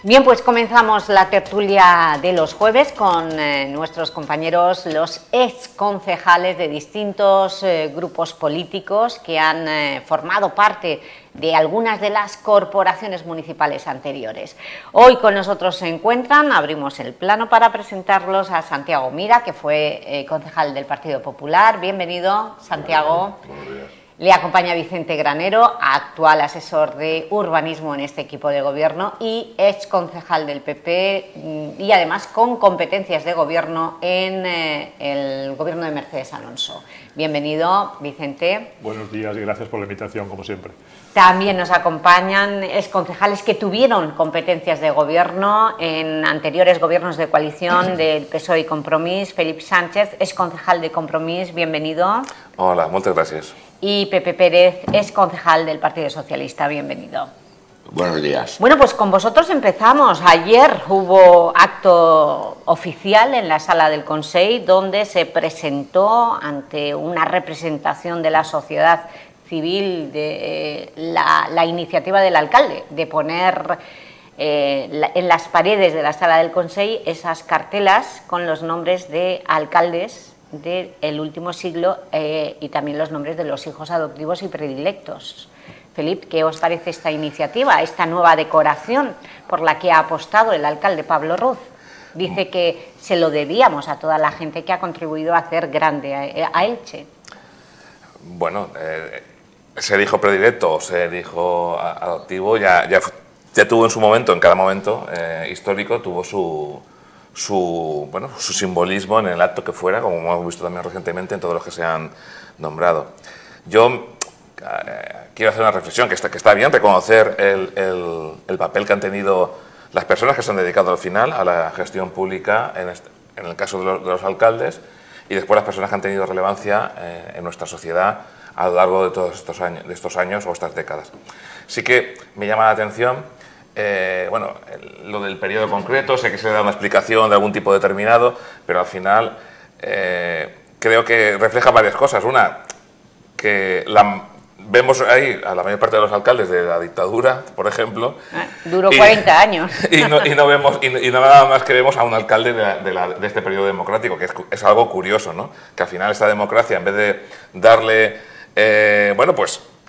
Bien, pues comenzamos la tertulia de los jueves con nuestros compañeros, los exconcejales de distintos grupos políticos que han formado parte de algunas de las corporaciones municipales anteriores. Hoy con nosotros se encuentran, abrimos el plano para presentarlos a Santiago Mira, que fue concejal del Partido Popular. Bienvenido, Santiago. Buenos días. Le acompaña Vicente Granero, actual asesor de urbanismo en este equipo de gobierno y ex concejal del PP y además con competencias de gobierno en el gobierno de Mercedes Alonso. Bienvenido, Vicente. Buenos días y gracias por la invitación, como siempre. También nos acompañan ex concejales que tuvieron competencias de gobierno en anteriores gobiernos de coalición del PSOE y Compromís. Felipe Sánchez, ex concejal de Compromís, bienvenido. Hola, muchas gracias. Y Pepe Pérez, ex concejal del Partido Socialista, bienvenido. Buenos días. Bueno, pues con vosotros empezamos. Ayer hubo acto oficial en la sala del Consell donde se presentó ante una representación de la sociedad civil de la iniciativa del alcalde de poner en las paredes de la sala del Consell esas cartelas con los nombres de alcaldes del último siglo y también los nombres de los hijos adoptivos y predilectos. Felipe, ¿qué os parece esta iniciativa, esta nueva decoración por la que ha apostado el alcalde Pablo Ruz? Dice que se lo debíamos a toda la gente que ha contribuido a hacer grande a Elche. Bueno, se dijo predilecto o se dijo adoptivo, ya tuvo en su momento, en cada momento histórico, tuvo su simbolismo en el acto que fuera, como hemos visto también recientemente en todos los que se han nombrado. Yo quiero hacer una reflexión, que está bien reconocer el papel que han tenido las personas que se han dedicado al final a la gestión pública, en el caso de los alcaldes, y después las personas que han tenido relevancia en nuestra sociedad a lo largo de todos estos años o estas décadas. Sí que me llama la atención lo del periodo concreto. Sé que se le da una explicación de algún tipo determinado, pero al final creo que refleja varias cosas. Una, que vemos ahí a la mayor parte de los alcaldes de la dictadura, por ejemplo. Duró 40 años. Y no nada más que vemos a un alcalde de este periodo democrático, que es algo curioso, ¿no? Que al final esta democracia, en vez de darle,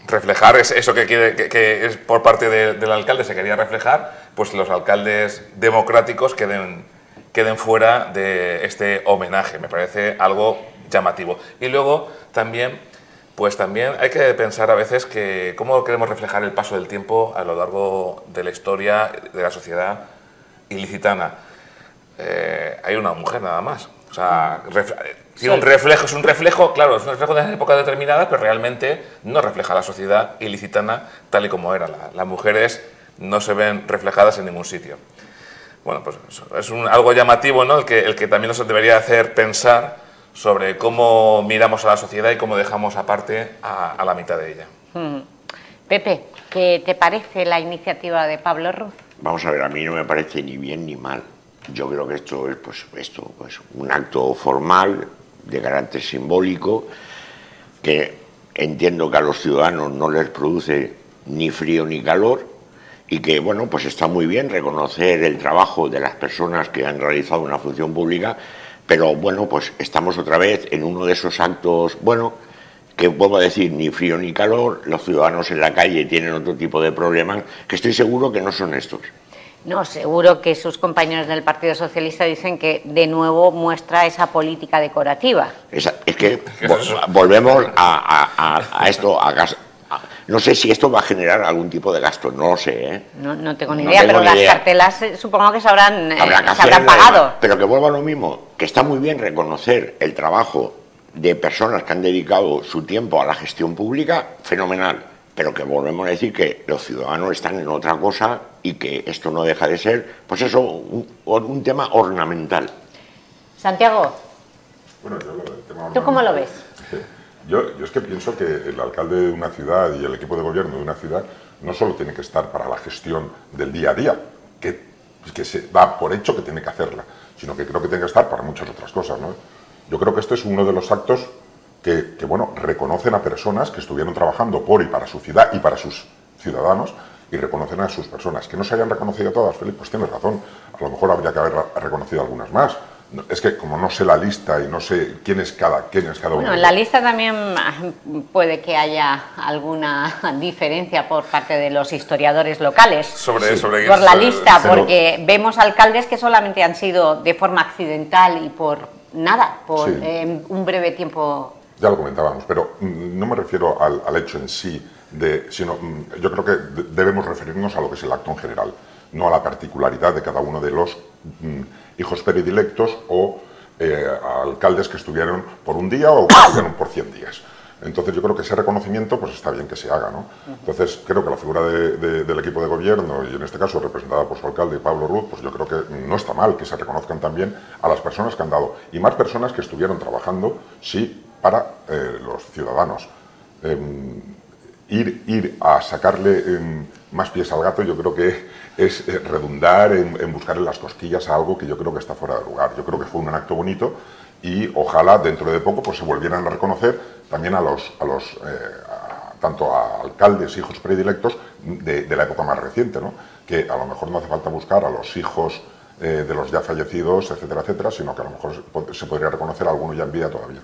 reflejar eso que es por parte del alcalde, se quería reflejar, pues los alcaldes democráticos queden fuera de este homenaje. Me parece algo llamativo. Y luego también hay que pensar a veces que cómo queremos reflejar el paso del tiempo a lo largo de la historia de la sociedad ilicitana. Hay una mujer nada más. O sea, un reflejo es un reflejo, claro, es un reflejo de una época determinada, pero realmente no refleja la sociedad ilicitana tal y como era. Las mujeres no se ven reflejadas en ningún sitio. Bueno, pues es algo llamativo, ¿no? El que también nos debería hacer pensar sobre cómo miramos a la sociedad y cómo dejamos aparte a la mitad de ella. Pepe, ¿qué te parece la iniciativa de Pablo Ruz? Vamos a ver, a mí no me parece ni bien ni mal. Yo creo que esto es un acto formal de carácter simbólico que entiendo que a los ciudadanos no les produce ni frío ni calor y que, bueno, pues está muy bien reconocer el trabajo de las personas que han realizado una función pública, pero, bueno, pues estamos otra vez en uno de esos actos, que vuelvo a decir, ni frío ni calor, los ciudadanos en la calle tienen otro tipo de problemas que estoy seguro que no son estos. No, seguro que sus compañeros del Partido Socialista dicen que de nuevo muestra esa política decorativa. Es que volvemos a esto, no sé si esto va a generar algún tipo de gasto, no lo sé, ¿eh? No tengo ni idea, pero las cartelas supongo que se habrán pagado. Pero que vuelva a lo mismo, que está muy bien reconocer el trabajo de personas que han dedicado su tiempo a la gestión pública, fenomenal. Pero que volvemos a decir que los ciudadanos están en otra cosa y que esto no deja de ser, pues eso, un tema ornamental. Santiago, Bueno, yo el tema ¿tú cómo lo ves? Yo es que pienso que el alcalde de una ciudad y el equipo de gobierno de una ciudad no solo tiene que estar para la gestión del día a día, que se da por hecho que tiene que hacerla, sino que creo que tiene que estar para muchas otras cosas, ¿no? Yo creo que este es uno de los actos que reconocen a personas que estuvieron trabajando por y para su ciudad y para sus ciudadanos y reconocen a sus personas. Que no se hayan reconocido todas, Felipe, pues tienes razón. A lo mejor habría que haber reconocido algunas más. Es que como no sé la lista y no sé quién es cada uno. Bueno, en la lista también puede que haya alguna diferencia por parte de los historiadores locales. Sobre por la lista, porque vemos alcaldes que solamente han sido de forma accidental y por nada, por un breve tiempo. Ya lo comentábamos, pero no me refiero al hecho en sí, sino yo creo que debemos referirnos a lo que es el acto en general, no a la particularidad de cada uno de los hijos predilectos o alcaldes que estuvieron por un día o que estuvieron por 100 días. Entonces yo creo que ese reconocimiento pues está bien que se haga, ¿no? Entonces creo que la figura del equipo de gobierno, y en este caso representada por su alcalde Pablo Ruz, pues yo creo que no está mal que se reconozcan también a las personas que han dado, y más personas que estuvieron trabajando, sí, para los ciudadanos. Ir a sacarle más pies al gato, yo creo que es redundar en buscar en las cosquillas a algo que yo creo que está fuera de lugar. Yo creo que fue un acto bonito y ojalá dentro de poco pues se volvieran a reconocer también tanto a alcaldes, hijos predilectos de la época más reciente, ¿no? Que a lo mejor no hace falta buscar a los hijos de los ya fallecidos, etcétera, etcétera, sino que a lo mejor se podría reconocer a alguno ya en vida todavía.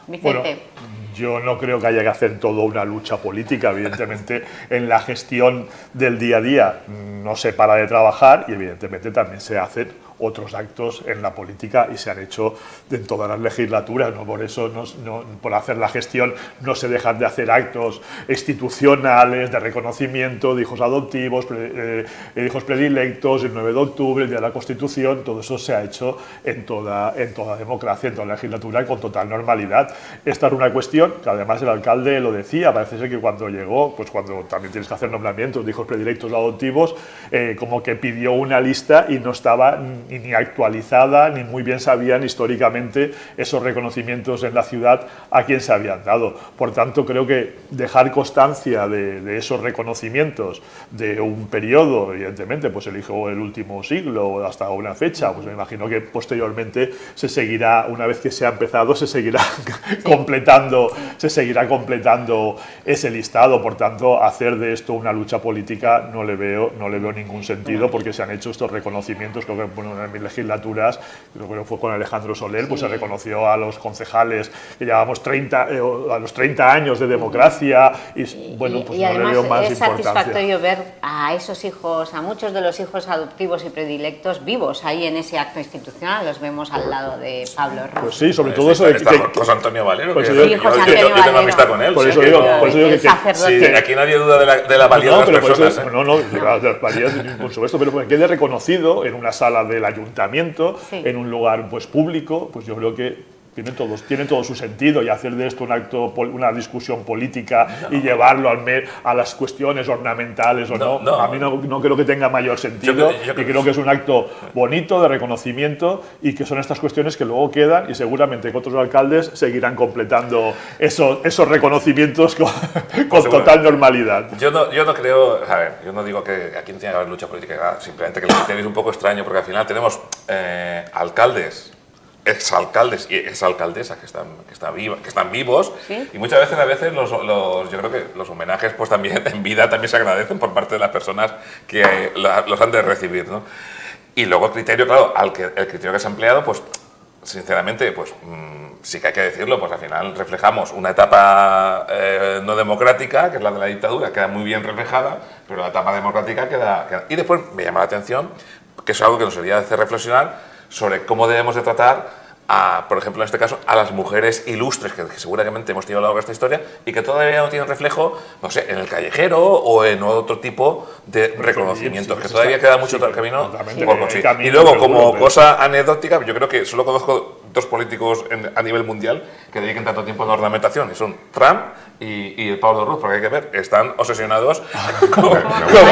Vicente. Bueno, yo no creo que haya que hacer toda una lucha política. Evidentemente, en la gestión del día a día no se para de trabajar y evidentemente también se hacen otros actos en la política y se han hecho en todas las legislaturas, ¿no? Por eso, por hacer la gestión, no se dejan de hacer actos institucionales de reconocimiento de hijos adoptivos, hijos predilectos, el 9 de octubre, el Día de la Constitución. Todo eso se ha hecho en toda democracia, en toda la legislatura, con total normalidad. Esta es una cuestión que además el alcalde lo decía, parece ser que cuando llegó, pues cuando también tienes que hacer nombramientos de hijos predilectos o adoptivos, como que pidió una lista y no estaba ni actualizada, ni muy bien sabían históricamente esos reconocimientos en la ciudad a quién se habían dado. Por tanto, creo que dejar constancia de esos reconocimientos de un periodo, evidentemente, pues el último siglo o hasta una fecha, pues me imagino que posteriormente se seguirá, una vez que se ha empezado, se seguirá completando ese listado. Por tanto, hacer de esto una lucha política no le veo ningún sentido, porque se han hecho estos reconocimientos. Creo que, bueno, en mis legislaturas, creo que fue con Alejandro Soler, pues se reconoció a los concejales que llevábamos a los 30 años de democracia y bueno, pues no le veo más importancia. Es satisfactorio ver a esos hijos, a muchos de los hijos adoptivos y predilectos vivos ahí en ese acto institucional. Los vemos al lado de Pablo Ruz. Pues sí, sobre todo eso de José Antonio Valero, pues yo tengo amistad con él. Por eso digo que aquí nadie duda de la valía de las personas. Por supuesto, pero que quede reconocido en una sala del ayuntamiento, en un lugar pues público, pues yo creo que tiene todo su sentido, y hacer de esto un acto, una discusión política y llevarlo a las cuestiones ornamentales o no, a mí no creo que tenga mayor sentido. Yo creo que es un acto bonito de reconocimiento y que son estas cuestiones que luego quedan, y seguramente que otros alcaldes seguirán completando esos reconocimientos con total normalidad. Yo no creo, a ver, yo no digo que aquí no tiene que haber lucha política, simplemente que el criterio es un poco extraño, porque al final tenemos alcaldes, exalcaldes y exalcaldesas que están vivos, ¿sí? Y muchas veces yo creo que los homenajes pues también en vida también se agradecen por parte de las personas que los han de recibir, ¿no? Y luego el criterio, claro, el criterio que se ha empleado, pues sinceramente, pues sí que hay que decirlo, pues al final reflejamos una etapa no democrática, que es la de la dictadura, queda muy bien reflejada, pero la etapa democrática queda... Y después me llama la atención, que es algo que nos debería hacer reflexionar, sobre cómo debemos de tratar, por ejemplo, en este caso, a las mujeres ilustres, que seguramente hemos tenido a lo largo de esta historia y que todavía no tienen reflejo, no sé, en el callejero o en otro tipo de reconocimientos, que todavía queda mucho camino por conseguir. Y luego, como cosa anecdótica, yo creo que solo conozco dos políticos a nivel mundial que dediquen tanto tiempo a la ornamentación, y son Trump y el Pablo Ruz, porque hay que ver, están obsesionados con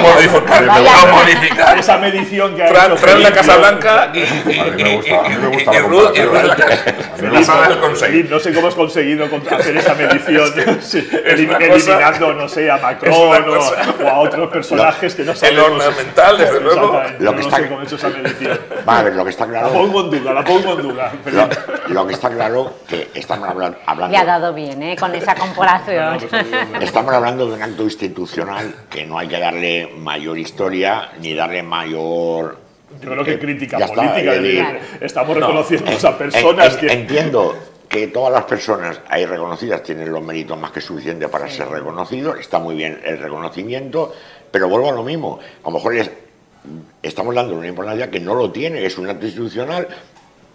modificar esa medición que ha hecho Trump en la Casa Blanca y Ruz en la sala del Consejo. No sé cómo has conseguido hacer esa medición, eliminando, no sé, a Macron o a otros personajes que no sabemos. El ornamental, desde luego. No sé cómo he hecho esa medición. Vale, lo que está claro. La pongo en duda. Lo que está claro que estamos hablando... Le ha dado bien, con esa comparación. Estamos hablando de un acto institucional que no hay que darle mayor historia ni darle mayor... Yo creo que crítica ya política. Estamos reconociendo a personas que... Entiendo que todas las personas ahí reconocidas tienen los méritos más que suficientes para ser reconocidos, está muy bien el reconocimiento, pero vuelvo a lo mismo, a lo mejor estamos dando una importancia que no lo tiene, es un acto institucional.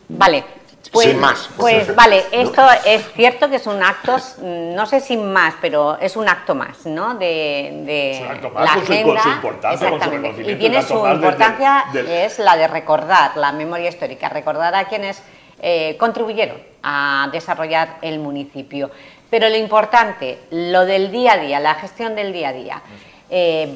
Vale. Pues, sin más. Pues vale, esto es cierto que es un acto, no sé sin más, pero es un acto más, ¿no? Es un acto más la con agenda. Su importancia, con su reconocimiento. Y tiene su importancia, es la de recordar la memoria histórica, recordar a quienes contribuyeron a desarrollar el municipio. Pero lo importante, lo del día a día, la gestión del día a día.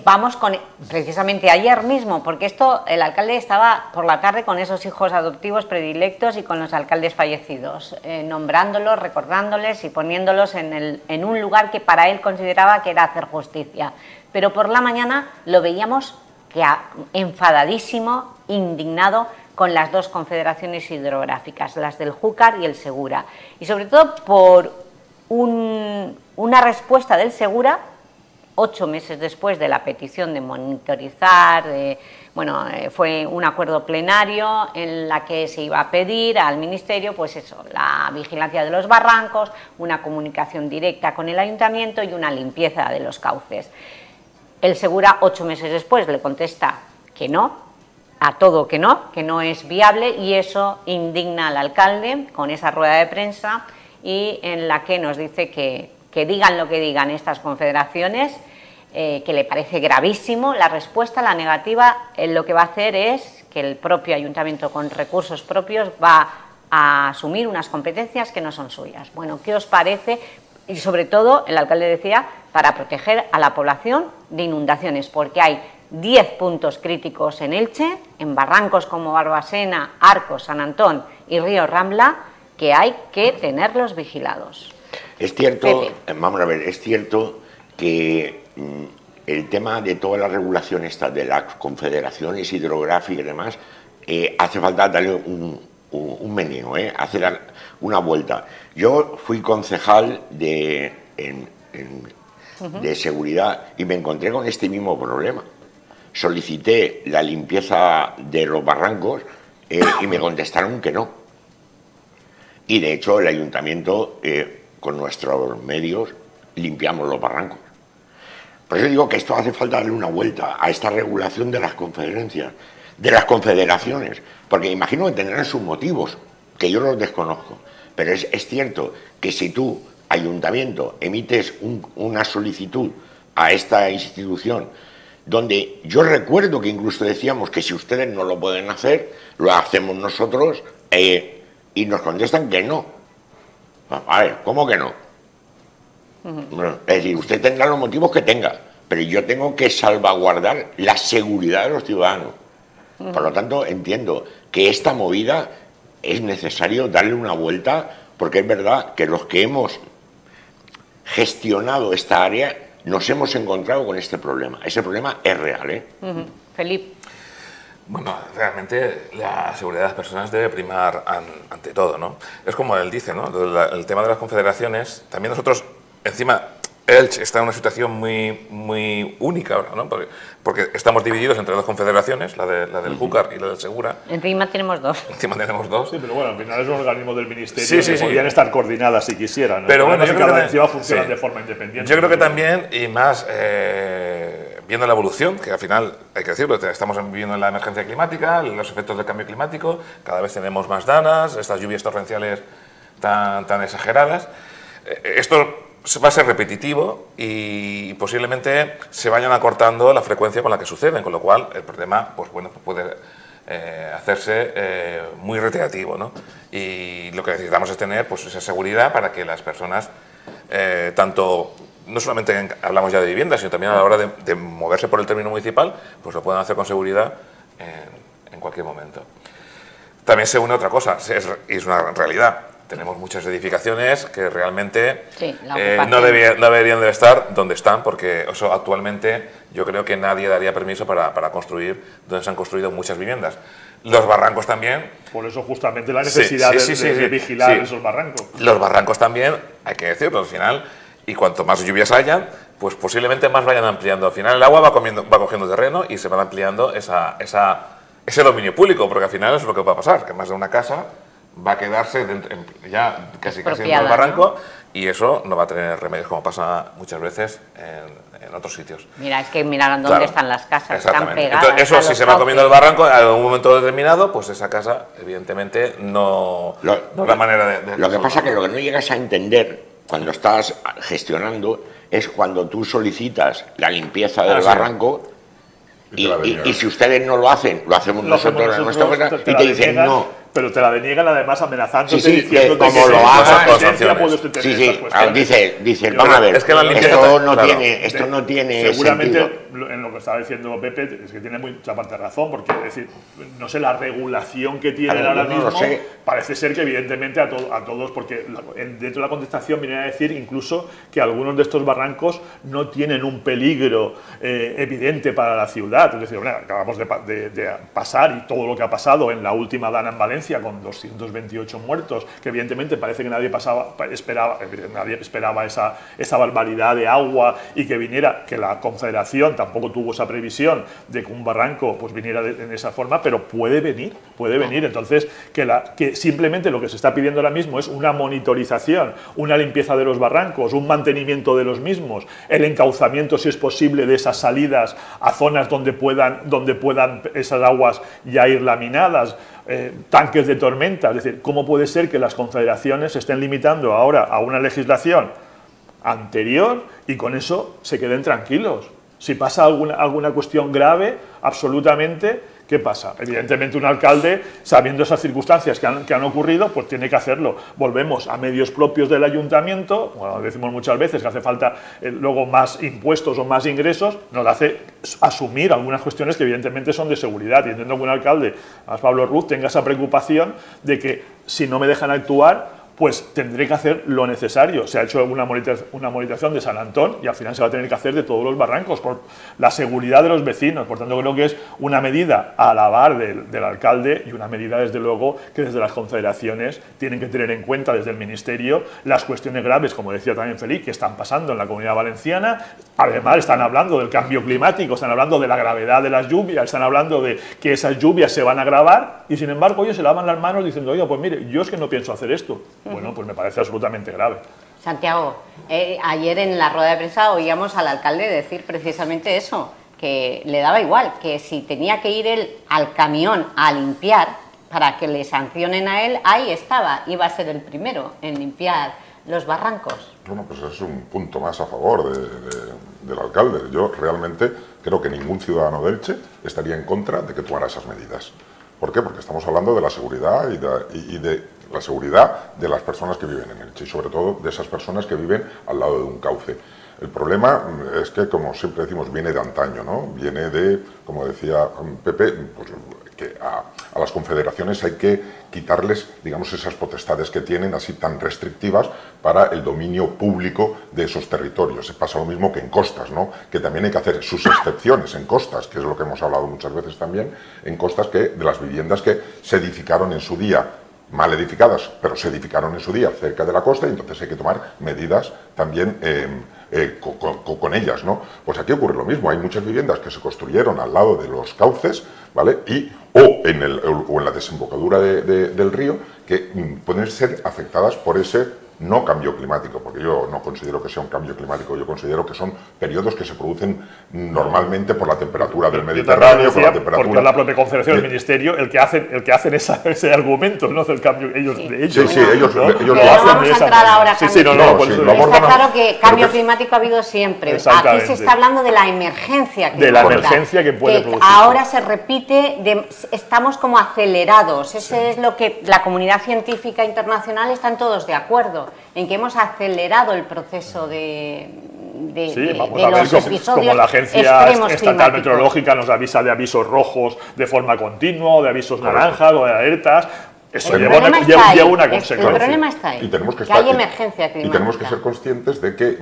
Vamos con, precisamente ayer mismo, porque el alcalde estaba por la tarde con esos hijos adoptivos predilectos y con los alcaldes fallecidos, nombrándolos, recordándoles y poniéndolos en un lugar que para él consideraba que era hacer justicia. Pero por la mañana lo veíamos enfadadísimo, indignado con las dos confederaciones hidrográficas, las del Júcar y el Segura, y sobre todo por una respuesta del Segura 8 meses después de la petición de monitorizar, fue un acuerdo plenario en la que se iba a pedir al Ministerio, pues eso, la vigilancia de los barrancos, una comunicación directa con el Ayuntamiento y una limpieza de los cauces. El Segura 8 meses después le contesta que no, a todo que no es viable, y eso indigna al alcalde con esa rueda de prensa y en la que nos dice que digan lo que digan estas confederaciones, que le parece gravísimo la respuesta, la negativa. Lo que va a hacer es que el propio ayuntamiento con recursos propios va a asumir unas competencias que no son suyas. Bueno, ¿qué os parece? Y sobre todo, el alcalde decía, para proteger a la población de inundaciones, porque hay 10 puntos críticos en Elche, en barrancos como Barbasena, Arcos, San Antón y Río Rambla, que hay que tenerlos vigilados. Es cierto, vamos a ver, es cierto que el tema de toda la regulación esta de las confederaciones hidrográficas y demás, hace falta darle un meneo, hacer una vuelta. Yo fui concejal de seguridad y me encontré con este mismo problema. Solicité la limpieza de los barrancos y me contestaron que no. Y de hecho el ayuntamiento, con nuestros medios, limpiamos los barrancos. Por eso digo que esto hace falta darle una vuelta a esta regulación de las confederaciones, porque imagino que tendrán sus motivos, que yo los desconozco, pero es cierto que si tú, ayuntamiento, emites una solicitud a esta institución, donde yo recuerdo que incluso decíamos que si ustedes no lo pueden hacer, lo hacemos nosotros, y nos contestan que no. A ver, ¿cómo que no? Es decir, usted tendrá los motivos que tenga, pero yo tengo que salvaguardar la seguridad de los ciudadanos. Por lo tanto, entiendo que esta movida es necesario darle una vuelta, porque es verdad que los que hemos gestionado esta área nos hemos encontrado con este problema. Ese problema es real, Felipe. Bueno, realmente la seguridad de las personas debe primar ante todo, ¿no? Es como él dice, ¿no? El tema de las confederaciones, también nosotros, encima, Elche está en una situación muy única ahora, ¿no? Porque estamos divididos entre dos confederaciones, la del Júcar y la del Segura. Encima tenemos dos. Encima tenemos dos. Sí, pero bueno, al final es un organismo del Ministerio que podrían estar coordinadas si quisieran, ¿no? Pero bueno, yo creo que encima funcionan de forma independiente. Yo creo que también, y más viendo la evolución, que al final, hay que decirlo, estamos viviendo la emergencia climática, los efectos del cambio climático, cada vez tenemos más danas, estas lluvias torrenciales tan exageradas. Esto va a ser repetitivo y posiblemente se vayan acortando la frecuencia con la que suceden, con lo cual el problema puede hacerse muy reiterativo, ¿no? Y lo que necesitamos es tener esa seguridad para que las personas, tanto, no solamente hablamos ya de vivienda, sino también a la hora de moverse por el término municipal, pues lo puedan hacer con seguridad en cualquier momento. También se une otra cosa, es una realidad. tenemos muchas edificaciones que realmente Sí, no deberían de estar donde están, porque eso actualmente yo creo que nadie daría permiso para construir donde se han construido muchas viviendas. Los barrancos también. Por eso justamente la necesidad de vigilar esos barrancos. Los barrancos también, hay que decirlo, al final, y cuanto más lluvias hayan, pues posiblemente más vayan ampliando. Al final el agua va cogiendo terreno y se va ampliando ese dominio público, porque al final es lo que va a pasar, que más de una casa va a quedarse ya casi dentro del barranco, ¿no? Y eso no va a tener remedios, como pasa muchas veces en otros sitios. Mira, es que mirar dónde están las casas, están pegadas. Entonces, eso, si se va comiendo el barranco, en algún momento determinado, pues esa casa, evidentemente, no es la manera de lo que pasa es que lo que no llegas a entender cuando estás gestionando es cuando tú solicitas la limpieza del barranco y si ustedes no lo hacen, lo hacemos nosotros en nuestra casa y te dicen no. Pero te la deniegan además amenazándote, diciendo que como lo hagas, dice, vamos a ver, es que esto no tiene seguramente sentido. En lo que estaba diciendo Pepe, es que tiene mucha parte de razón, porque es decir, no sé, la regulación que tienen ahora mismo, parece ser que evidentemente a todos, porque dentro de la contestación viene a decir incluso que algunos de estos barrancos no tienen un peligro evidente para la ciudad. Es decir, bueno, acabamos de pasar, y todo lo que ha pasado en la última dana en Valencia, con 228 muertos, que evidentemente parece que nadie esperaba esa barbaridad de agua y que viniera, que la Confederación tampoco tuvo esa previsión de que un barranco pues viniera en esa forma, pero puede venir. Entonces, que simplemente lo que se está pidiendo ahora mismo es una monitorización, una limpieza de los barrancos, un mantenimiento de los mismos, el encauzamiento, si es posible, de esas salidas a zonas donde puedan esas aguas ya ir laminadas, tanques de tormenta. Es decir, ¿cómo puede ser que las confederaciones se estén limitando ahora a una legislación anterior y con eso se queden tranquilos? Si pasa alguna cuestión grave, absolutamente, ¿qué pasa? Evidentemente un alcalde, sabiendo esas circunstancias que han ocurrido, pues tiene que hacerlo. Volvemos a medios propios del ayuntamiento, bueno, decimos muchas veces que hace falta luego más impuestos o más ingresos, nos hace asumir algunas cuestiones que evidentemente son de seguridad. Y entiendo que un alcalde, además Pablo Ruz, tenga esa preocupación de que si no me dejan actuar, pues tendré que hacer lo necesario. Se ha hecho una monitorización de San Antón y al final se va a tener que hacer de todos los barrancos por la seguridad de los vecinos. Por tanto, creo que es una medida a alabar del alcalde y una medida, desde luego, que desde las confederaciones tienen que tener en cuenta desde el Ministerio las cuestiones graves, como decía también Félix, que están pasando en la Comunidad Valenciana. Además, están hablando del cambio climático, están hablando de la gravedad de las lluvias, están hablando de que esas lluvias se van a agravar y, sin embargo, ellos se lavan las manos diciendo, oiga, pues mire, yo es que no pienso hacer esto. Bueno, pues me parece absolutamente grave. Santiago, ayer en la rueda de prensa oíamos al alcalde decir precisamente eso, que le daba igual, que si tenía que ir él al camión a limpiar para que le sancionen a él, ahí estaba, iba a ser el primero en limpiar los barrancos. Bueno, pues es un punto más a favor del alcalde. Yo realmente creo que ningún ciudadano de Elche estaría en contra de que tomara esas medidas. ¿Por qué? Porque estamos hablando de la seguridad y de la seguridad de las personas que viven en Elche y sobre todo de esas personas que viven al lado de un cauce. El problema es que, como siempre decimos, viene de antaño, ¿no? Viene de, como decía Pepe, pues, que a las confederaciones hay que quitarles, digamos, esas potestades que tienen así tan restrictivas para el dominio público de esos territorios. Se pasa lo mismo que en costas, ¿no? Que también hay que hacer sus excepciones en costas, que es lo que hemos hablado muchas veces también, en costas de las viviendas que se edificaron en su día, mal edificadas, pero se edificaron en su día cerca de la costa, y entonces hay que tomar medidas también con ellas, ¿no? Pues aquí ocurre lo mismo, hay muchas viviendas que se construyeron al lado de los cauces, ¿vale? O en la desembocadura del río, que pueden ser afectadas por ese no cambio climático, porque yo no considero que sea un cambio climático, yo considero que son periodos que se producen normalmente por la temperatura del Mediterráneo, por la temperatura... Porque es la propia Confederación del Ministerio el que hacen ese argumento, no hace el cambio ellos. Sí, ellos lo hacen. Vamos a entrar ahora. Está claro que cambio climático ha habido siempre. Aquí se está hablando de la emergencia climática. De la emergencia que puede producir. Ahora se repite, estamos como acelerados. Eso es lo que la comunidad científica internacional están todos de acuerdo, en que hemos acelerado el proceso de los episodios como la Agencia Estatal Meteorológica nos avisa de avisos rojos de forma continua, o de avisos naranjas, o de alertas. Eso El lleva problema está ahí. una El consecuencia. problema está ahí. Y tenemos que, que hay emergencia climática. Y tenemos que ser conscientes de que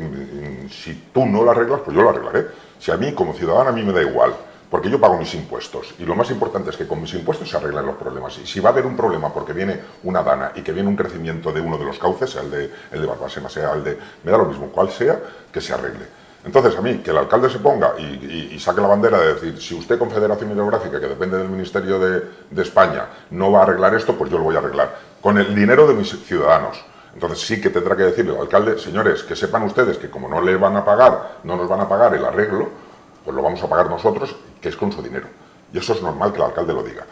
si tú no la arreglas, pues yo la arreglaré. Si a mí, como ciudadano, a mí me da igual, porque yo pago mis impuestos. Y lo más importante es que con mis impuestos se arreglen los problemas. Y si va a haber un problema porque viene una dana y que viene un crecimiento de uno de los cauces, sea el de Barbasena, sea el de... Me da lo mismo, cual sea, que se arregle. Entonces, a mí, que el alcalde se ponga y saque la bandera de decir, si usted, Confederación Hidrográfica, que depende del Ministerio de España, no va a arreglar esto, pues yo lo voy a arreglar. Con el dinero de mis ciudadanos. Entonces sí que tendrá que decirle al alcalde, señores, que sepan ustedes que como no le van a pagar, no nos van a pagar el arreglo, pues lo vamos a pagar nosotros, que es con su dinero. Y eso es normal que el alcalde lo diga.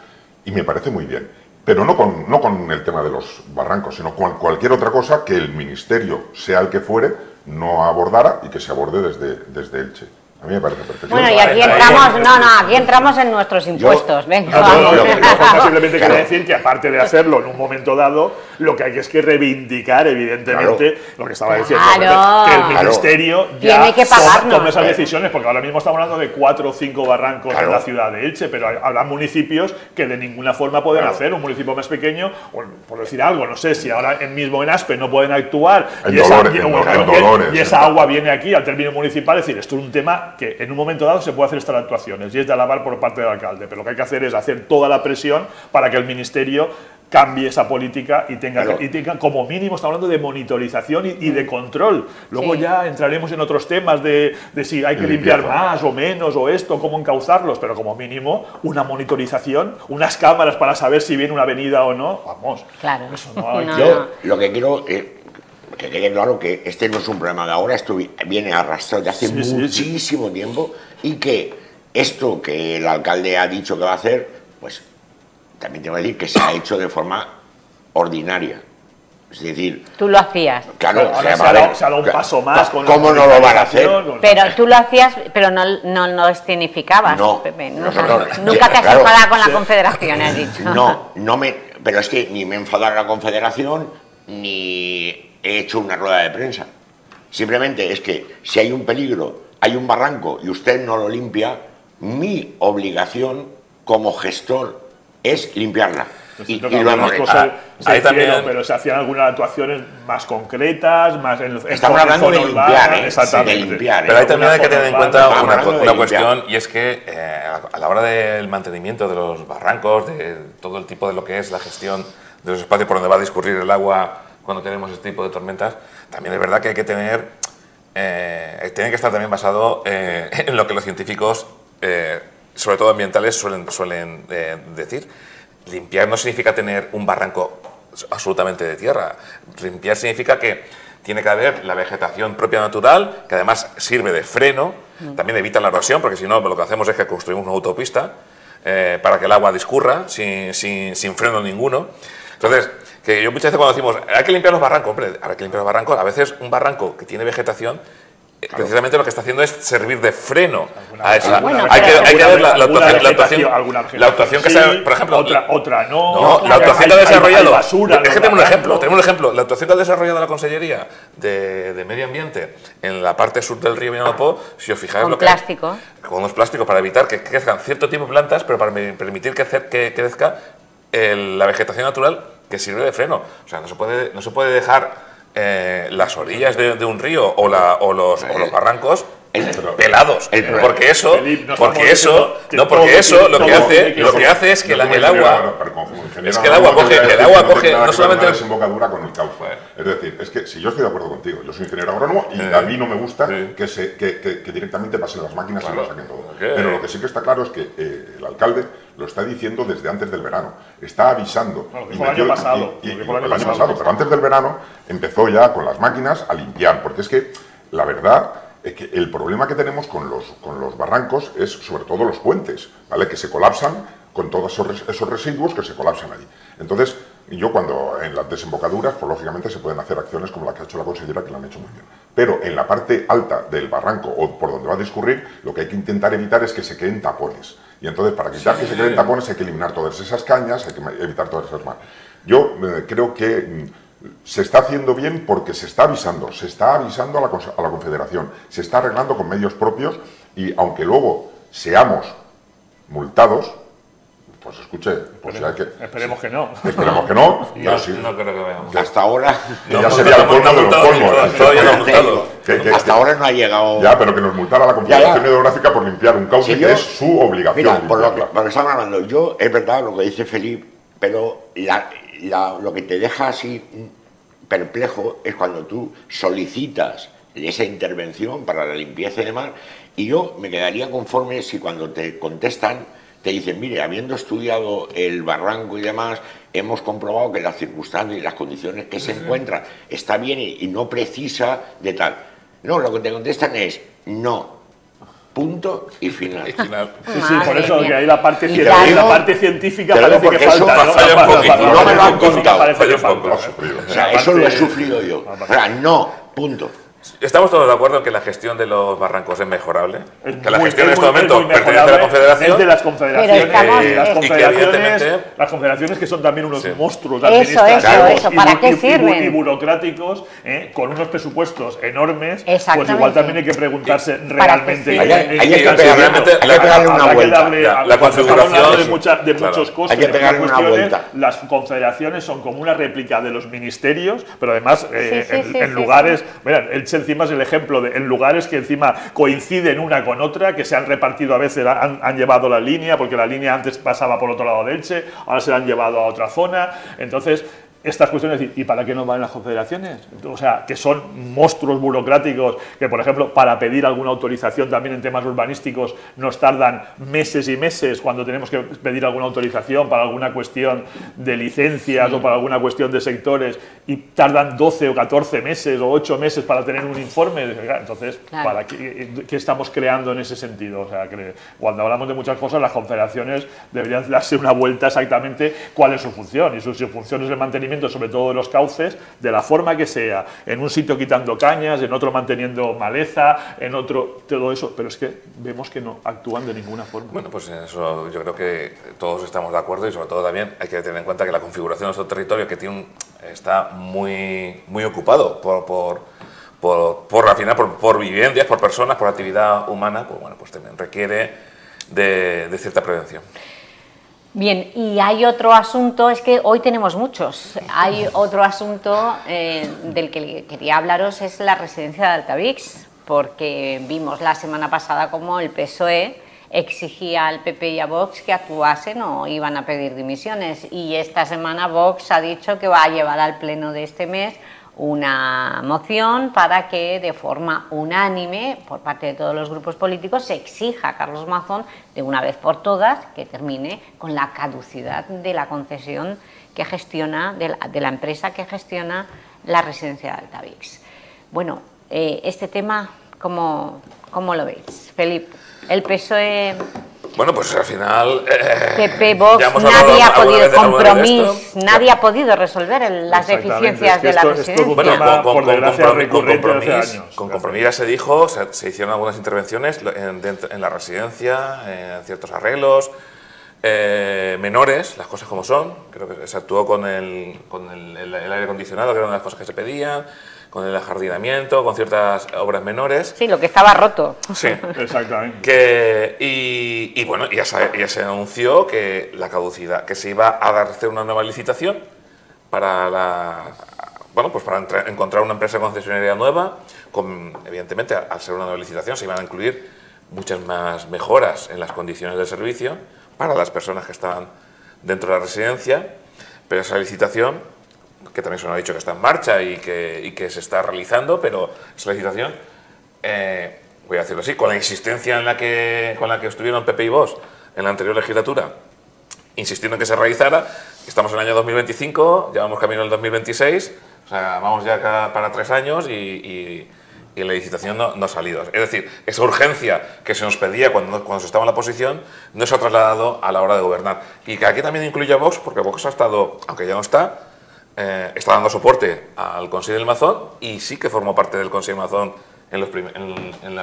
Y me parece muy bien. Pero no con el tema de los barrancos, sino con cualquier otra cosa que el ministerio, sea el que fuere, no abordara y que se aborde desde Elche. A mí me parece perfecto. Bueno, y aquí entramos, aquí entramos en nuestros impuestos. Venga, No, simplemente quería decir que aparte de hacerlo en un momento dado, lo que hay es que reivindicar, evidentemente, lo que estaba diciendo, que el ministerio ya tiene que pagarnos. tome esas decisiones, porque ahora mismo estamos hablando de 4 o 5 barrancos en la ciudad de Elche, pero habrá municipios que de ninguna forma pueden hacer, un municipio más pequeño, o, por decir algo, no sé, si ahora mismo en Aspe no pueden actuar y esa agua viene aquí al término municipal, es decir, esto es un tema que en un momento dado se puede hacer estas actuaciones y es de alabar por parte del alcalde, pero lo que hay que hacer es hacer toda la presión para que el ministerio cambie esa política y tenga como mínimo, estamos hablando de monitorización y de control. Luego ya entraremos en otros temas de si hay que limpiar más o menos o esto, cómo encauzarlos, pero como mínimo una monitorización, unas cámaras para saber si viene una avenida o no, vamos. Claro. Eso no hay Yo lo que quiero... que quede claro que este no es un problema de ahora, esto viene arrastrado de hace muchísimo tiempo y que esto que el alcalde ha dicho que va a hacer, pues también tengo que decir que se ha hecho de forma ordinaria. Es decir... Tú lo hacías. Claro, se ha dado un paso más. ¿Cómo no lo van a hacer? Pero tú lo hacías, pero no escenificabas, no, Pepe. Nunca te has enfadado con la Confederación, has dicho. Pero es que ni me he enfadado con la Confederación, ni he hecho una rueda de prensa. Simplemente es que si hay un peligro, hay un barranco y usted no lo limpia, mi obligación como gestor es limpiarla. Y lo hemos hecho. Pero se hacían algunas actuaciones más concretas, más en estamos hablando de limpiar, exactamente. De limpiar, pero ahí también hay que tener en cuenta una cuestión, y es que a la hora del mantenimiento de los barrancos, de todo el tipo de lo que es la gestión de los espacios por donde va a discurrir el agua cuando tenemos este tipo de tormentas, también es verdad que hay que tener, tiene que estar también basado en lo que los científicos, sobre todo ambientales, suelen decir. Limpiar no significa tener un barranco absolutamente de tierra. Limpiar significa que tiene que haber la vegetación propia natural, que además sirve de freno, también evita la erosión, porque si no, lo que hacemos es que construimos una autopista para que el agua discurra sin freno ninguno. Entonces, que yo muchas veces cuando decimos, hay que limpiar los barrancos, hombre, hay que limpiar los barrancos, a veces un barranco que tiene vegetación, precisamente lo que está haciendo es servir de freno a esa. Hay que ver la actuación que se ha, por ejemplo, otra no. La actuación que ha desarrollado. Es que tenemos un ejemplo. La actuación que ha desarrollado la Consellería de Medio Ambiente en la parte sur del río Vinalopó, si os fijáis, con unos plásticos para evitar que crezcan cierto tipo de plantas, pero para permitir que crezca la vegetación natural que sirve de freno. O sea, no se puede dejar las orillas de un río o los barrancos pelados, porque eso lo que hace es que el agua coge no solamente la desembocadura con el cauce. Es decir, es que si yo estoy de acuerdo contigo, yo soy ingeniero agrónomo y a mí no me gusta que directamente pasen las máquinas y lo saquen todo. Pero lo que sí que está claro es que el alcalde lo está diciendo desde antes del verano, está avisando. El año pasado, pero antes del verano empezó ya con las máquinas a limpiar, porque es que la verdad es que el problema que tenemos con los barrancos es sobre todo los puentes, ¿vale? Que se colapsan con todos esos residuos que se colapsan allí. Entonces, yo cuando en las desembocaduras, pues lógicamente se pueden hacer acciones como la que ha hecho la consellera, que la han hecho muy bien. Pero en la parte alta del barranco o por donde va a discurrir, lo que hay que intentar evitar es que se queden tapones. Y entonces, para evitar que se queden tapones, hay que eliminar todas esas cañas, hay que evitar todas esas mal. Yo creo que se está haciendo bien porque se está avisando a la Confederación, se está arreglando con medios propios y aunque luego seamos multados, pues nos escuche, pues ya que... Esperemos que no. Esperemos que no, pero sí. No creo que veamos. Hasta ahora, Que ya sería el colmo de los colmos. Todavía no ha multado. hasta ahora no ha llegado. Ya, pero que nos multara la Confederación Hidrográfica por limpiar un cauce Sí, que es su obligación. Mira, por lo limpiarla. que estamos hablando, yo, es verdad lo que dice Felipe, pero lo que te deja así perplejo es cuando tú solicitas esa intervención para la limpieza y demás, y yo me quedaría conforme si cuando te contestan te dicen, mire, habiendo estudiado el barranco y demás, hemos comprobado que las circunstancias y las condiciones que se encuentran está bien y no precisa de tal. No, lo que te contestan es no. Punto y final. Sí, por Madre eso mía. que hay la parte, Y claro, la parte científica te lo digo parece que porque eso falta. falla un poquito. No me lo han contado. Parece que Falla un poco. falta. O sea, eso lo he sufrido yo. O sea, no, punto. Estamos todos de acuerdo en que la gestión de los barrancos es mejorable, Es que la muy- gestión en es este muy- es momento muy pertenece a la mejorable, Confederación. es de las confederaciones, Pero estamos- las confederaciones que son también unos Sí. monstruos Eso, administrativos eso, ¿para qué y sirven? burocráticos, con unos presupuestos enormes, pues Exactamente. igual también hay que preguntarse ¿Para qué realmente sirven? Hay que están pegarle- sirviendo. hay que pegarle una Habrá que vuelta. darle- La cuando estamos configuración, hablando de, claro. muchos costes, Hay que de pegarle muchas una cuestiones, vuelta. las confederaciones son como una réplica de los ministerios, pero además sí, en sí, lugares, mirad, Elche encima es el ejemplo de en lugares que encima coinciden una con otra, que se han repartido a veces, han llevado la línea, porque la línea antes pasaba por otro lado de Elche, ahora se la han llevado a otra zona, entonces estas cuestiones, ¿y para qué no van las confederaciones? O sea, que son monstruos burocráticos que, por ejemplo, para pedir alguna autorización también en temas urbanísticos nos tardan meses y meses cuando tenemos que pedir alguna autorización para alguna cuestión de licencias o para alguna cuestión de sectores y tardan 12 o 14 meses o 8 meses para tener un informe. Entonces, Claro. ¿para qué estamos creando en ese sentido? O sea, cuando hablamos de muchas cosas, las confederaciones deberían darse una vuelta exactamente cuál es su función. Y su función es el mantenimiento, sobre todo de los cauces, de la forma que sea, en un sitio quitando cañas, en otro manteniendo maleza, en otro todo eso, pero es que vemos que no actúan de ninguna forma. Bueno, pues en eso yo creo que todos estamos de acuerdo y sobre todo también hay que tener en cuenta que la configuración de nuestro territorio que está muy ocupado por viviendas, por personas, por actividad humana, pues bueno, pues también requiere de cierta prevención. Bien, y hay otro asunto, es que hoy tenemos muchos, hay otro asunto del que quería hablaros, es la residencia de Altavix, porque vimos la semana pasada cómo el PSOE exigía al PP y a Vox que actuasen o iban a pedir dimisiones, y esta semana Vox ha dicho que va a llevar al pleno de este mes una moción para que de forma unánime por parte de todos los grupos políticos se exija a Carlos Mazón de una vez por todas que termine con la caducidad de la concesión que gestiona, de la empresa que gestiona la residencia de Altavix. Bueno, este tema, ¿cómo lo veis? Felipe, el PSOE... Bueno, pues al final... PP, Vox, ya hemos nadie ha hablado alguna podido, vez de Compromís, esto. nadie ha podido resolver las Exactamente, deficiencias es que de la esto es residencia. un Bueno, tema, por desgracia, recurrente hace Compromís, años. con Compromís ya se dijo, se hicieron algunas intervenciones en la residencia, en ciertos arreglos menores, las cosas como son. Creo que se actuó con el aire acondicionado, que era una de las cosas que se pedían, con el ajardinamiento, con ciertas obras menores. Sí, lo que estaba roto. Sí. Exactamente. Y bueno, ya se anunció que la caducidad, que se iba a hacer una nueva licitación para encontrar una empresa concesionaria nueva. Evidentemente, al ser una nueva licitación, se iban a incluir muchas más mejoras en las condiciones del servicio para las personas que estaban dentro de la residencia, pero esa licitación, que también se nos ha dicho que está en marcha y que se está realizando, pero esa licitación, voy a decirlo así, con la insistencia con la que estuvieron PP y Vox en la anterior legislatura, insistiendo en que se realizara, estamos en el año 2025, llevamos camino al 2026, o sea, vamos ya para 3 años y la licitación no ha salido. Es decir, esa urgencia que se nos pedía cuando se estaba en la oposición no se ha trasladado a la hora de gobernar. Y que aquí también incluye a Vox, porque Vox ha estado, aunque ya no está dando soporte al Consell del Mazón y sí que formó parte del Consell Mazón en la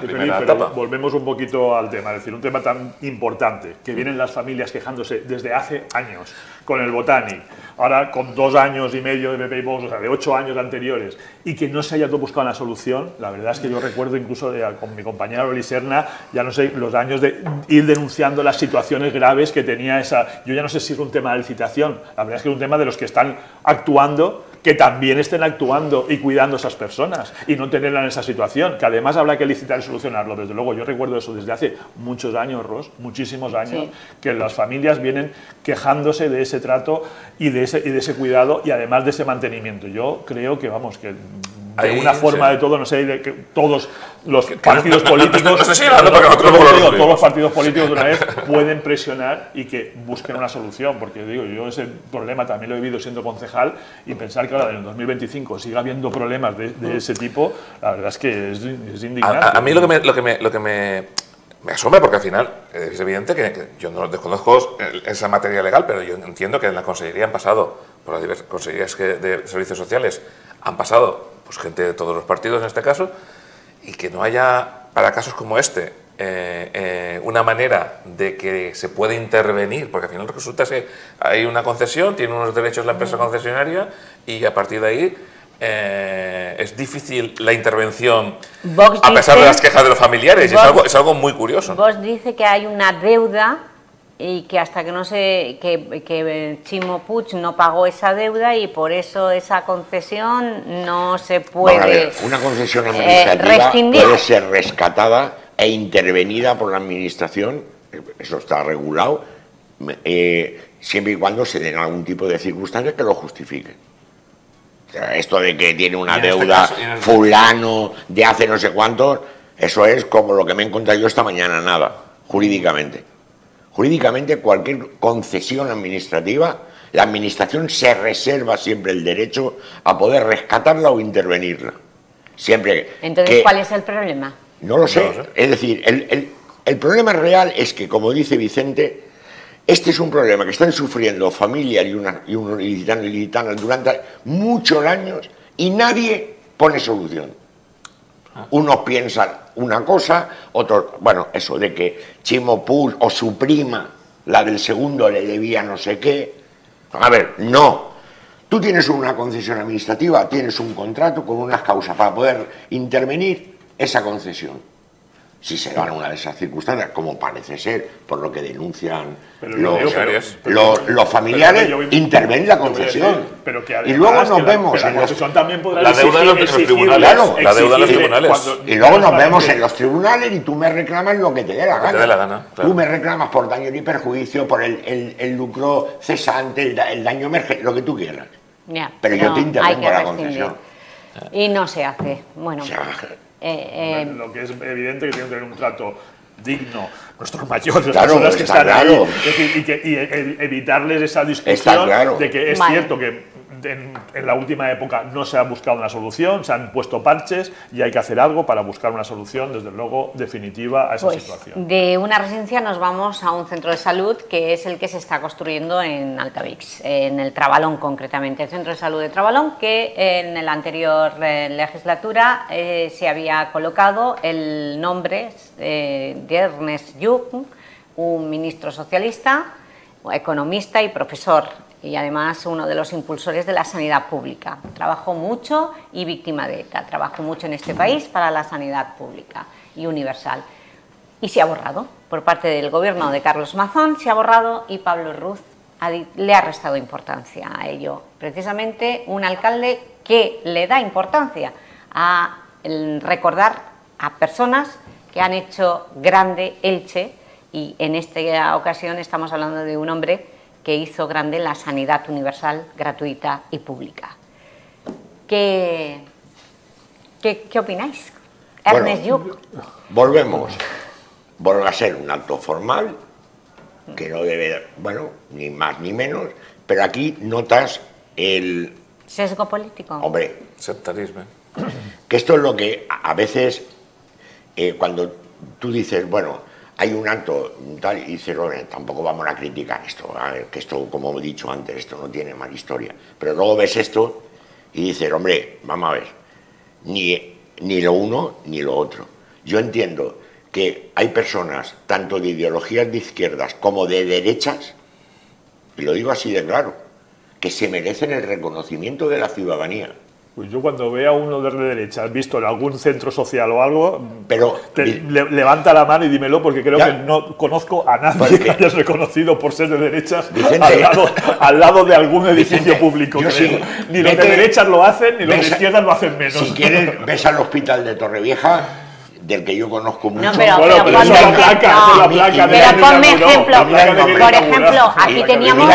Sí, primera pero etapa. volvemos un poquito al tema, es decir, un tema tan importante, que vienen las familias quejándose desde hace años con el Botanic, ahora con 2 años y medio de PP y Vox, o sea, de 8 años anteriores, y que no se haya buscado una solución. La verdad es que yo recuerdo incluso con mi compañera Loli Serna, ya no sé, los años de ir denunciando las situaciones graves que tenía esa... Yo ya no sé si es un tema de licitación, la verdad es que es un tema de los que están actuando, que también estén actuando y cuidando a esas personas y no tenerla en esa situación, que además habrá que licitar y solucionarlo. Desde luego, yo recuerdo eso desde hace muchos años, Ros, muchísimos años, que las familias vienen quejándose de ese trato y de ese cuidado y además de ese mantenimiento. Yo creo que, vamos, que de una forma de todo, no sé, de que todos los partidos políticos, todos los partidos políticos de una vez pueden presionar y que busquen una solución, porque digo, yo ese problema también lo he vivido siendo concejal y pensar que ahora en el 2025 siga habiendo problemas de ese tipo, la verdad es que es indignante. A mí lo que me asombra, porque al final es evidente que yo no desconozco esa materia legal, pero yo entiendo que en la Consellería han pasado, por las diversas consellerías de servicios sociales, han pasado pues gente de todos los partidos en este caso, y que no haya, para casos como este, una manera de que se pueda intervenir, porque al final resulta que hay una concesión, tiene unos derechos la empresa concesionaria, y a partir de ahí es difícil la intervención, a pesar de las quejas de los familiares, y es algo muy curioso. Vox dice que hay una deuda y que hasta que no se que Ximo Puig no pagó esa deuda y por eso esa concesión no se puede a ver, una concesión administrativa rescindir. Puede ser rescatada e intervenida por la administración, eso está regulado, siempre y cuando se den algún tipo de circunstancias que lo justifiquen. O sea, esto de que tiene una deuda fulano de hace no sé cuánto, eso es como lo que me he encontrado yo esta mañana, nada, jurídicamente. Jurídicamente, cualquier concesión administrativa, la administración se reserva siempre el derecho a poder rescatarla o intervenirla. Siempre. Entonces, ¿cuál es el problema? No lo sé. Es decir, el problema real es que, como dice Vicente, este es un problema que están sufriendo familias y unos ilicitanos y ilicitanas durante muchos años y nadie pone solución. Unos piensan una cosa, otros, bueno, eso de que Ximo Puig o su prima, la del segundo, le debía no sé qué. A ver, no. Tú tienes una concesión administrativa, tienes un contrato con unas causas para poder intervenir esa concesión. Si se dan una de esas circunstancias, como parece ser, por lo que denuncian los familiares, interven la concesión. Y luego nos vemos en los tribunales. La deuda en los tribunales. Y luego nos vemos en los tribunales y tú me reclamas lo que te dé la gana. Claro. Tú me reclamas por daño y perjuicio, por el lucro cesante, el daño emergente, lo que tú quieras. Pero yo te intervengo la concesión. Y no se hace. Bueno. Lo que es evidente que tienen que tener un trato digno nuestros mayores, las claro, personas que están claro. ahí, y evitarles esa discusión claro. de que es cierto que en la última época no se ha buscado una solución, se han puesto parches y hay que hacer algo para buscar una solución, desde luego, definitiva a esa situación. De una residencia nos vamos a un centro de salud que es el que se está construyendo en Altavix, en el Trabalón concretamente, el centro de salud de Trabalón, que en la anterior legislatura se había colocado el nombre de Ernest Lluch, un ministro socialista, economista y profesor, y además uno de los impulsores de la sanidad pública. Trabajó mucho y víctima de ETA, trabajó mucho en este país para la sanidad pública y universal. Y se ha borrado, por parte del gobierno de Carlos Mazón, se ha borrado y Pablo Ruz le ha restado importancia a ello. Precisamente un alcalde que le da importancia a recordar a personas que han hecho grande Elche, y en esta ocasión estamos hablando de un hombre que hizo grande la sanidad universal, gratuita y pública. ¿Qué opináis? Ernest Lluch. Volvemos. Vuelve a ser un acto formal, que no debe, bueno, ni más ni menos, pero aquí notas el... ¿Sesgo político? Hombre, sectarismo. Que esto es lo que a veces, cuando tú dices, bueno, hay un acto tal, y dices, bueno, tampoco vamos a criticar esto, a ver, que esto, como he dicho antes, esto no tiene mala historia. Pero luego ves esto y dices, hombre, vamos a ver, ni ni lo uno ni lo otro. Yo entiendo que hay personas, tanto de ideologías de izquierdas como de derechas, y lo digo así de claro, que se merecen el reconocimiento de la ciudadanía. Pues yo cuando vea a uno de derecha, visto en algún centro social o algo, pero levanta la mano y dímelo, porque creo que no conozco a nadie que hayas reconocido por ser de derechas al lado de algún edificio público. Sí, ni los de derechas lo hacen, ni los de izquierdas lo hacen menos. Si quieres, ves al hospital de Torrevieja, del que yo conozco mucho. No, pero ponme ejemplo. Por ejemplo, aquí teníamos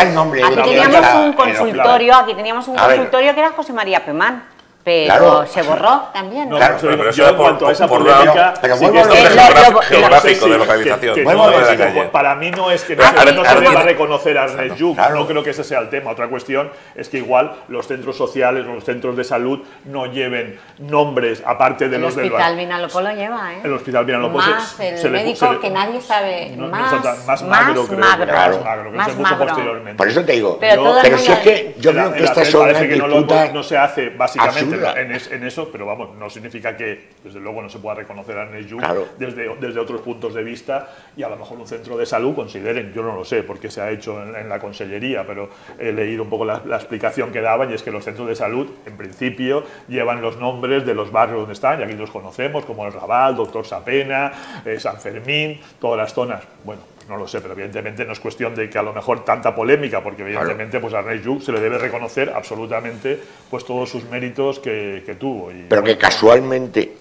un consultorio que era José María Pemán. Pero se borró también. No, claro, pero yo en cuanto a esa polémica, geográfico de localización. Para mí no es que no se deba reconocer a Ernest Lluch, no creo que ese sea el tema. Otra cuestión es que igual los centros sociales o los centros de salud no lleven nombres aparte de los del... El Hospital Vinalopó lo lleva, ¿eh? El Hospital Vinalopó más el médico que nadie sabe, más magro, Por eso te digo, pero si es que yo creo que esta es una disputa... No se hace básicamente en eso, pero vamos, no significa que desde luego no se pueda reconocer a Ernest Lluch desde otros puntos de vista, y a lo mejor un centro de salud consideren, yo no lo sé porque se ha hecho en la consellería, pero he leído un poco la explicación que daban, y es que los centros de salud en principio llevan los nombres de los barrios donde están, y aquí los conocemos como el Raval, Doctor Sapena, San Fermín, todas las zonas. Bueno, no lo sé, pero evidentemente no es cuestión de que a lo mejor tanta polémica, porque evidentemente pues a Ernest Lluch se le debe reconocer absolutamente pues todos sus méritos que tuvo. Pero que casualmente...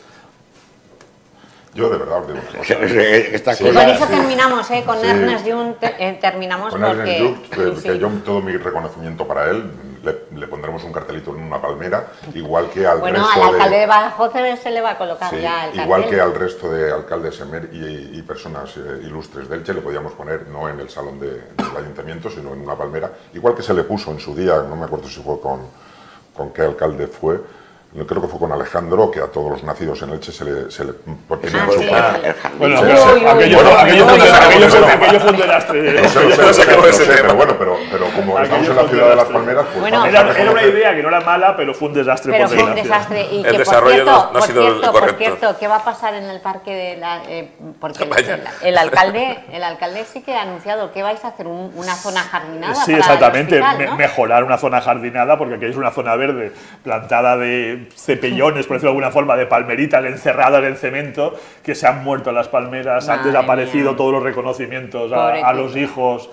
Yo de verdad os digo Por eso terminamos, con Ernest Lluch, terminamos con porque... Ernest Lluch, que yo todo mi reconocimiento para él, le pondremos un cartelito en una palmera, igual que al resto al alcalde de Badajoz se le va a colocar ya el cartel. Igual que al resto de alcaldes y personas ilustres de Elche le podíamos poner, no en el salón del ayuntamiento, sino en una palmera, igual que se le puso en su día, no me acuerdo si fue con qué alcalde fue, creo que fue con Alejandro, que a todos los nacidos en Elche se le porque bueno, aquello fue un desastre. Pero bueno, pero como estamos en la ciudad de Las Palmeras, pues era una idea que no era mala, pero fue un desastre. Pero fue un desastre. Y que, el desarrollo no ha sido correcto. Por cierto, ¿qué va a pasar en el parque de la...? Porque el alcalde sí que ha anunciado que vais a hacer una zona jardinada. Sí, exactamente, mejorar una zona jardinada, porque aquí es una zona verde plantada de cepellones, por decirlo de alguna forma, de palmeritas encerradas en cemento, que se han muerto las palmeras, han desaparecido todos los reconocimientos a los hijos.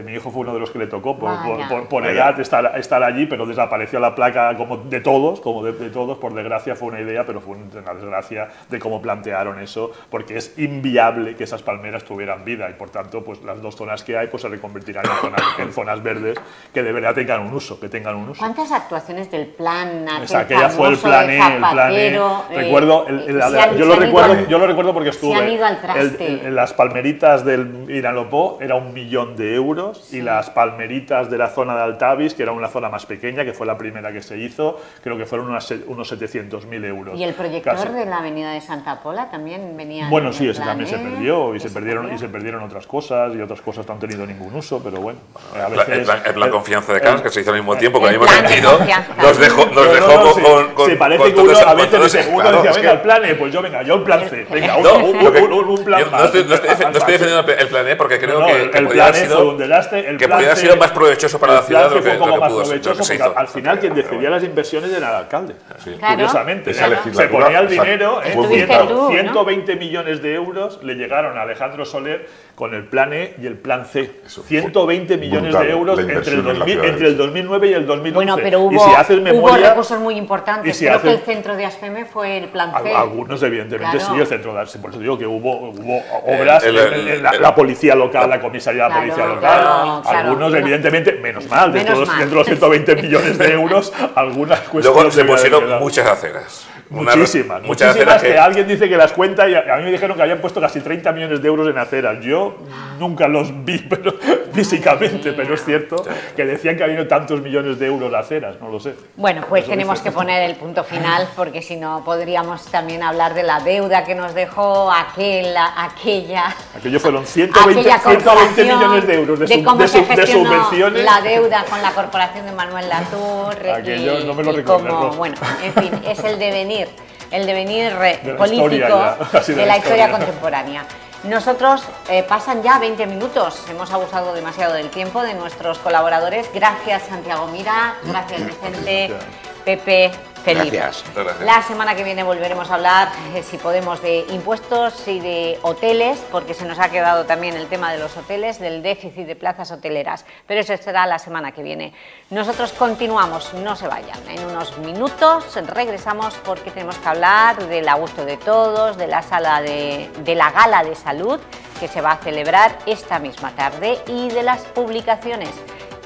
Mi hijo fue uno de los que le tocó por edad estar allí, pero desapareció la placa como de todos, por desgracia fue una idea, pero fue una desgracia de cómo plantearon eso, porque es inviable que esas palmeras tuvieran vida, y por tanto pues las dos zonas que hay pues se reconvertirán en zonas verdes que de verdad tengan un uso, ¿Cuántas actuaciones del plan? Aquella fue el plan E, recuerdo, yo lo recuerdo porque estuve en las palmeritas del Vinalopó, era 1 millón de euros, y las palmeritas de la zona de Altavis, que era una zona más pequeña, que fue la primera que se hizo, creo que fueron unos 700.000 euros. ¿Y el proyector de la avenida de Santa Pola también venía? Bueno, sí, ese también se perdió, y se perdieron otras cosas, y otras cosas no han tenido ningún uso, pero bueno. A veces, el plan Confianza de Cans, que se hizo al mismo tiempo, con el mismo sentido, nos dejó con... Sí, parece que uno a veces dice, venga, el plan E, pues yo el plan C, venga, un plan más. No estoy defendiendo el plan E, porque creo que podría haber sido... que podría haber sido más provechoso para la ciudad de lo que pudo ser. Porque al final quien decidía las inversiones era el alcalde. Curiosamente, se ponía el dinero, 120 millones de euros le llegaron a Alejandro Soler con el plan E y el plan C. 120 millones de euros entre el 2009 y el 2011. Bueno, pero hubo recursos muy importantes. Creo que el centro de Asfeme fue el plan C. Algunos, evidentemente, sí, el centro de Asfeme. Por eso digo que hubo obras en la policía local, la comisaría de la policía local. Algunos, evidentemente, menos mal, dentro de los 120 millones de euros, algunas cuestiones. Luego se pusieron muchas aceras. Muchísimas que alguien dice que las cuenta, y a mí me dijeron que habían puesto casi 30 millones de euros en aceras. Yo nunca los vi físicamente, pero es cierto que decían que habían tantos millones de euros de aceras, no lo sé. Bueno, pues tenemos que poner el punto final, porque si no podríamos también hablar de la deuda que nos dejó aquella... Aquello fueron 120 millones de euros de subvenciones. La deuda con la corporación de Manuel Latorre. Aquello no me lo recuerdo. Bueno, en fin, es el devenir el devenir la político historia ya, casi de la historia contemporánea. Nosotros pasan ya 20 minutos, hemos abusado demasiado del tiempo de nuestros colaboradores. Gracias Santiago Mira, gracias Vicente, Pepe, Felipe. Gracias. La semana que viene volveremos a hablar, si podemos, de impuestos y de hoteles, porque se nos ha quedado también el tema de los hoteles, del déficit de plazas hoteleras, pero eso será la semana que viene. Nosotros continuamos, no se vayan, en unos minutos regresamos porque tenemos que hablar del a gusto de todos, de la gala de salud que se va a celebrar esta misma tarde y de las publicaciones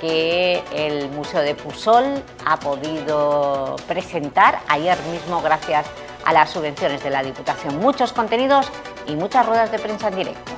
que el Museo de Pusol ha podido presentar ayer mismo gracias a las subvenciones de la Diputación. Muchos contenidos y muchas ruedas de prensa en directo.